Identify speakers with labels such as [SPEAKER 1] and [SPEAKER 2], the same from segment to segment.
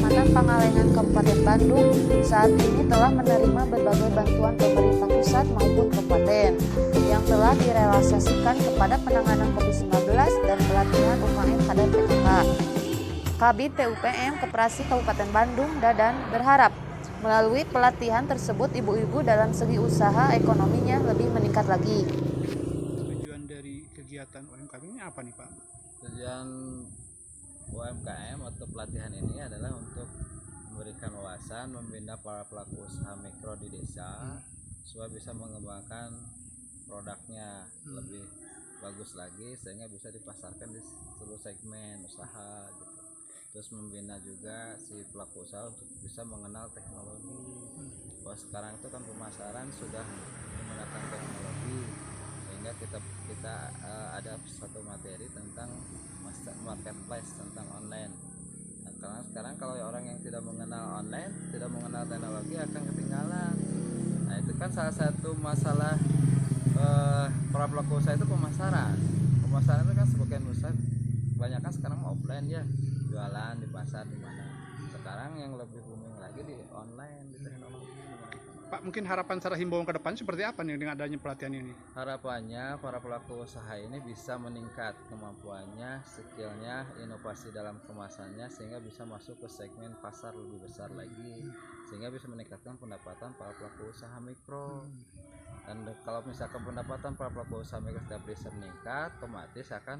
[SPEAKER 1] Kecamatan Pangalengan, Kabupaten Bandung, saat ini telah menerima berbagai bantuan pemerintah pusat maupun kabupaten yang telah direalisasikan kepada penanganan COVID-19 dan pelatihan UKM kader PKK. Kabid PUPM Koperasi Kabupaten Bandung, Dadan, berharap melalui pelatihan tersebut ibu-ibu dalam segi usaha ekonominya lebih meningkat lagi.
[SPEAKER 2] Tujuan dari kegiatan UMKM ini apa nih Pak?
[SPEAKER 3] Tujuan UMKM atau pelatihan ini adalah untuk memberikan wawasan, membina para pelaku usaha mikro di desa supaya bisa mengembangkan produknya lebih bagus lagi sehingga bisa dipasarkan di seluruh segmen usaha gitu. Terus membina juga si pelaku usaha untuk bisa mengenal teknologi. Bahwa sekarang itu kan pemasaran sudah menggunakan teknologi, sehingga kita ada satu materi tentang marketplace, tentang online. Nah, karena sekarang kalau orang yang tidak mengenal online, tidak mengenal teknologi akan ketinggalan. Nah, itu kan salah satu masalah para pelaku usaha itu pemasaran. Pemasaran itu kan sebagian besar kebanyakan sekarang offline ya, jualan di pasar di mana. Sekarang yang lebih booming lagi di online, di teknologi.
[SPEAKER 2] Pak, mungkin harapan secara himbauan ke depan seperti apa nih dengan adanya pelatihan ini?
[SPEAKER 3] Harapannya para pelaku usaha ini bisa meningkat kemampuannya, skillnya, inovasi dalam kemasannya sehingga bisa masuk ke segmen pasar lebih besar lagi, sehingga bisa meningkatkan pendapatan para pelaku usaha mikro. Dan kalau misalkan pendapatan para pelaku usaha mikro setiap bisa meningkat, otomatis akan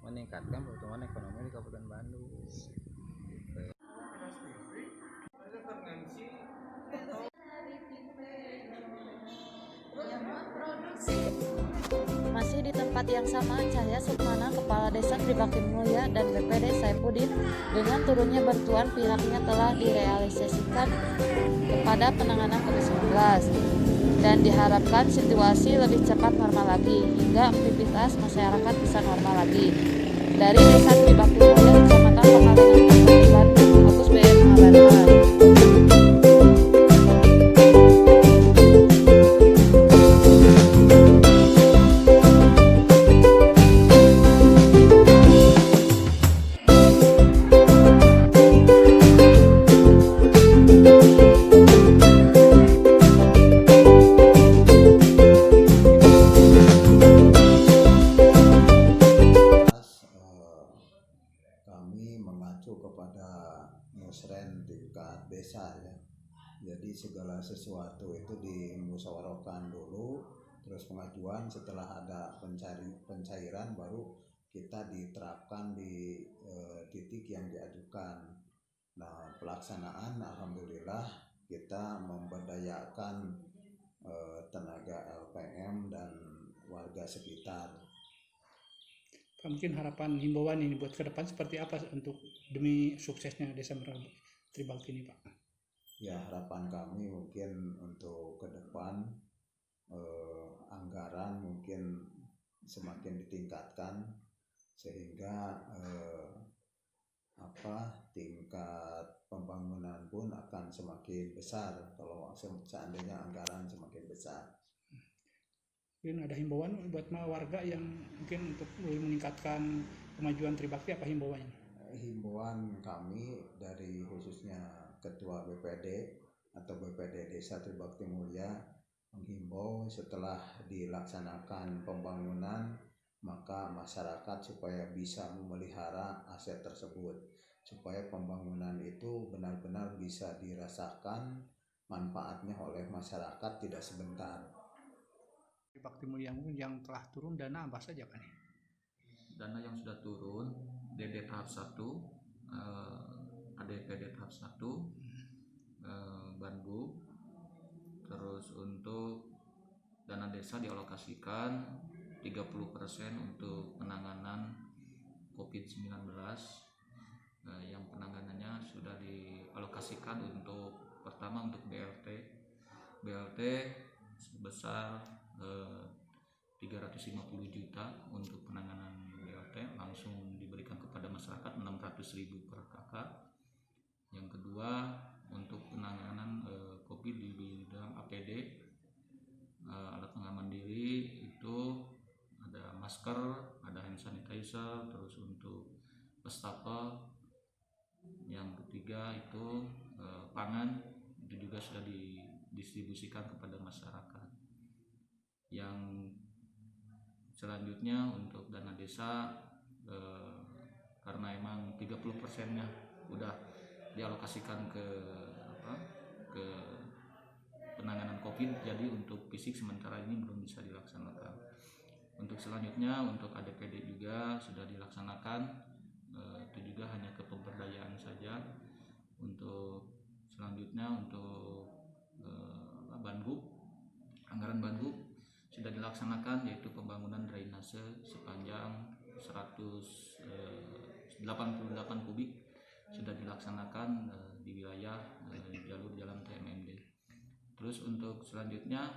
[SPEAKER 3] meningkatkan pertumbuhan ekonomi di Kabupaten Bandung.
[SPEAKER 1] Masih di tempat yang sama, Cahya Sukmana, Kepala Desa Tribakti Mulya dan BPD Saipudin, dengan turunnya bantuan pihaknya telah direalisasikan kepada penanganan COVID-19 dan diharapkan situasi lebih cepat normal lagi hingga aktivitas masyarakat bisa normal lagi. Dari Desa Tribakti Mulya, Kecamatan Pangalengan, Kabupaten Bandung, Agus BM mengabarkan.
[SPEAKER 4] Kami mengacu kepada musren tingkat desa ya. Jadi segala sesuatu itu dimusyawarahkan dulu, terus pengajuan setelah ada pencairan baru kita diterapkan di titik yang diajukan. Nah, pelaksanaan alhamdulillah kita memberdayakan tenaga LPM dan warga sekitar.
[SPEAKER 2] Mungkin harapan himbauan ini buat ke depan seperti apa untuk demi suksesnya Desa Tribakti ini Pak?
[SPEAKER 4] Ya, harapan kami mungkin untuk ke depan anggaran mungkin semakin ditingkatkan sehingga tingkat pembangunan pun akan semakin besar kalau seandainya anggaran semakin besar.
[SPEAKER 2] Mungkin ada himbauan buat warga yang mungkin untuk meningkatkan kemajuan Tribakti, apa himbauannya?
[SPEAKER 4] Himbauan kami dari khususnya Ketua BPD atau BPD Desa Tribakti Mulya menghimbau setelah dilaksanakan pembangunan maka masyarakat supaya bisa memelihara aset tersebut supaya pembangunan itu benar-benar bisa dirasakan manfaatnya oleh masyarakat tidak sebentar.
[SPEAKER 2] Tribakti Mulya yang telah turun dana apa saja Pak?
[SPEAKER 5] Dana yang sudah turun DD tahap 1, ADPD tahap 1, Bandung. Terus untuk dana desa dialokasikan 30% untuk penanganan COVID-19. Yang penanganannya sudah dialokasikan untuk pertama untuk BLT sebesar 350 juta untuk penanganan BLT langsung diberikan kepada masyarakat 600.000 per kakak. Yang kedua untuk penanganan COVID di bidang APD, alat pengaman diri itu ada masker, ada hand sanitizer, terus untuk wastafel. Yang ketiga itu pangan, itu juga sudah didistribusikan kepada masyarakat. Yang selanjutnya untuk dana desa, karena emang 30%-nya udah dialokasikan ke penanganan COVID, jadi untuk fisik sementara ini belum bisa dilaksanakan. Untuk selanjutnya untuk ADPD juga sudah dilaksanakan, itu juga hanya ke pemberdayaan saja. Untuk selanjutnya untuk Bangup, anggaran Bangup sudah dilaksanakan, yaitu pembangunan drainase sepanjang 188 kubik sudah dilaksanakan di wilayah jalur jalan TMMD. Terus untuk selanjutnya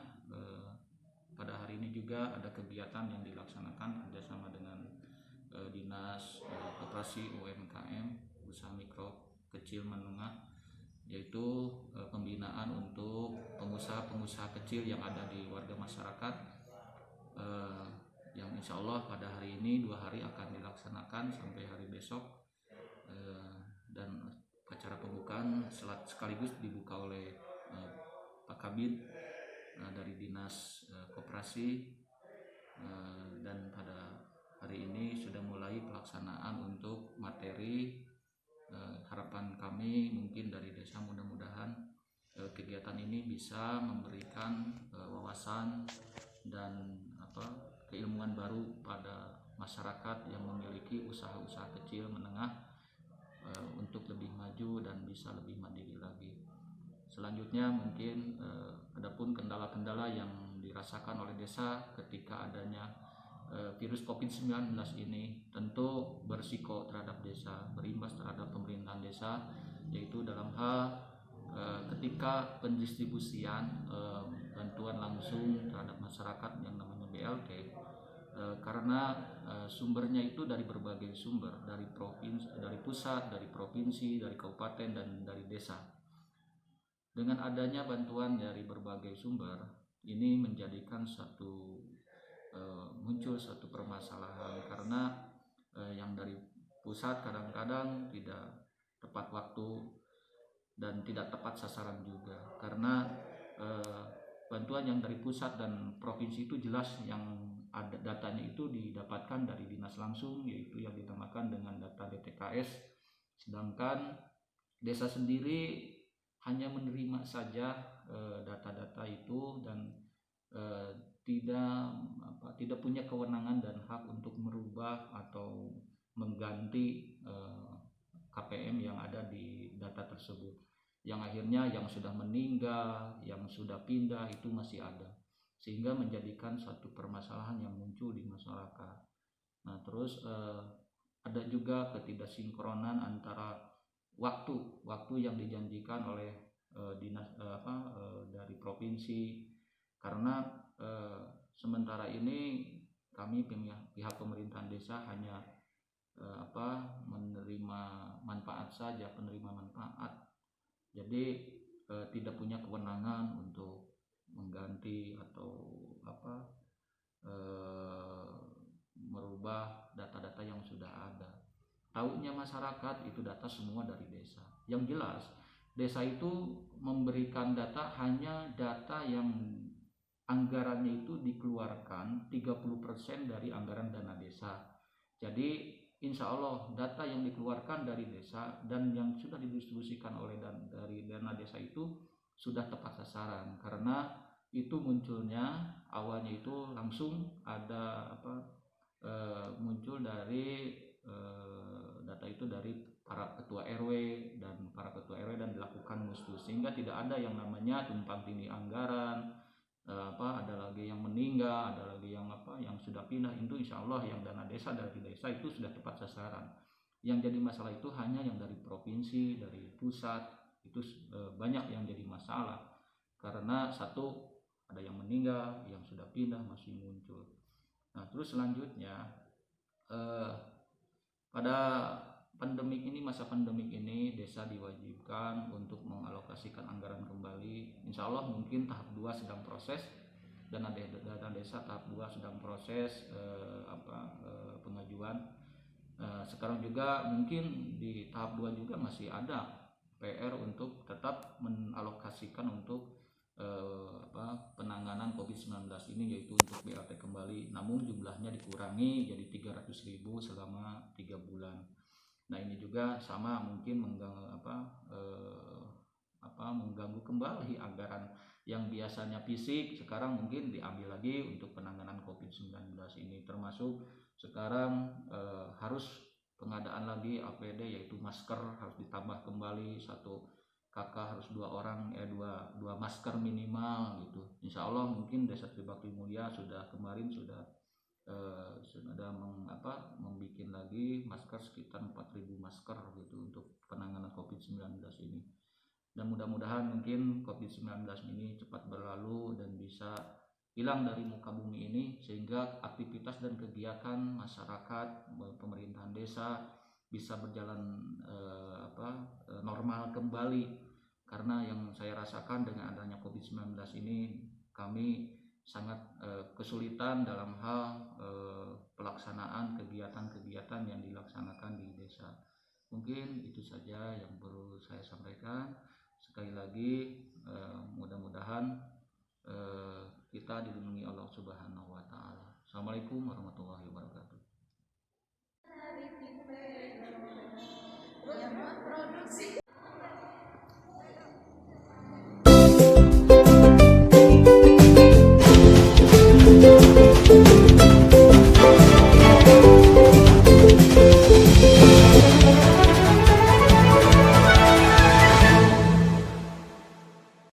[SPEAKER 5] pada hari ini juga ada kegiatan yang dilaksanakan kerjasama dengan Dinas Koperasi UMKM Usaha Mikro Kecil Menengah, yaitu pembinaan untuk pengusaha-pengusaha kecil yang ada di warga masyarakat, yang insya Allah pada hari ini 2 hari akan dilaksanakan sampai hari besok, dan acara pembukaan sekaligus dibuka oleh Pak Kabid dari Dinas Koperasi, dan pada hari ini sudah mulai pelaksanaan untuk materi. Harapan kami mungkin dari desa, mudah-mudahan kegiatan ini bisa memberikan wawasan dan keilmuan baru pada masyarakat yang memiliki usaha-usaha kecil menengah, untuk lebih maju dan bisa lebih mandiri lagi. Selanjutnya mungkin adapun kendala-kendala yang dirasakan oleh desa ketika adanya virus COVID-19 ini tentu berisiko terhadap desa, berimbas terhadap pemerintahan desa, yaitu dalam hal ketika pendistribusian bantuan langsung terhadap masyarakat yang namanya BLT, karena sumbernya itu dari berbagai sumber, dari provinsi, dari pusat, dari provinsi, dari kabupaten, dan dari desa. Dengan adanya bantuan dari berbagai sumber, ini menjadikan muncul suatu permasalahan, karena yang dari pusat kadang-kadang tidak tepat waktu dan tidak tepat sasaran juga, karena bantuan yang dari pusat dan provinsi itu jelas yang ada datanya itu didapatkan dari dinas langsung, yaitu yang dinamakan dengan data DTKS, sedangkan desa sendiri hanya menerima saja data-data itu dan tidak punya kewenangan dan hak untuk merubah atau mengganti KPM yang ada di data tersebut, yang akhirnya yang sudah meninggal, yang sudah pindah itu masih ada, sehingga menjadikan suatu permasalahan yang muncul di masyarakat. Nah, terus ada juga ketidaksinkronan antara waktu yang dijanjikan oleh dinas dari provinsi, karena sementara ini kami pihak pemerintahan desa hanya menerima manfaat saja, penerima manfaat, jadi tidak punya kewenangan untuk mengganti atau merubah data-data yang sudah ada. Taunya masyarakat itu data semua dari desa. Yang jelas desa itu memberikan data hanya data yang anggarannya itu dikeluarkan 30% dari anggaran dana desa. Jadi insya Allah data yang dikeluarkan dari desa dan yang sudah didistribusikan dari dana desa itu sudah tepat sasaran, karena itu munculnya awalnya itu langsung ada muncul dari data itu dari para ketua RW dan dilakukan mustu, sehingga tidak ada yang namanya tumpang tindih anggaran, ada lagi yang meninggal, ada lagi yang sudah pindah. Itu insya Allah yang dana desa dari desa itu sudah tepat sasaran. Yang jadi masalah itu hanya yang dari provinsi, dari pusat, itu banyak yang jadi masalah, karena satu, ada yang meninggal, yang sudah pindah masih muncul. Nah, terus selanjutnya pada masa pandemik ini desa diwajibkan untuk mengalokasikan anggaran kembali. Insya Allah mungkin tahap 2 sedang proses, dan dana desa tahap 2 sedang proses pengajuan. Sekarang juga mungkin di tahap 2 juga masih ada PR untuk tetap mengalokasikan untuk penanganan COVID-19 ini, yaitu untuk BLT kembali, namun jumlahnya dikurangi jadi 300.000 selama 3 bulan. Nah ini juga sama mungkin mengganggu kembali anggaran yang biasanya fisik, sekarang mungkin diambil lagi untuk penanganan COVID-19 ini, termasuk sekarang harus pengadaan lagi APD, yaitu masker harus ditambah kembali, satu kakak harus 2 orang, dua masker minimal gitu. Insya Allah mungkin Desa Tribakti Mulia kemarin sudah membuat lagi masker sekitar 4.000 masker gitu untuk penanganan COVID-19 ini. Dan mudah-mudahan mungkin COVID-19 ini cepat berlalu dan bisa hilang dari muka bumi ini, sehingga aktivitas dan kegiatan masyarakat, pemerintahan desa bisa berjalan normal kembali. Karena yang saya rasakan dengan adanya COVID-19 ini, kami sangat kesulitan dalam hal pelaksanaan kegiatan-kegiatan yang dilaksanakan di desa. Mungkin itu saja yang perlu saya sampaikan. Sekali lagi mudah-mudahan kita dilindungi Allah Subhanahu wa Ta'ala. Assalamualaikum warahmatullahi wabarakatuh.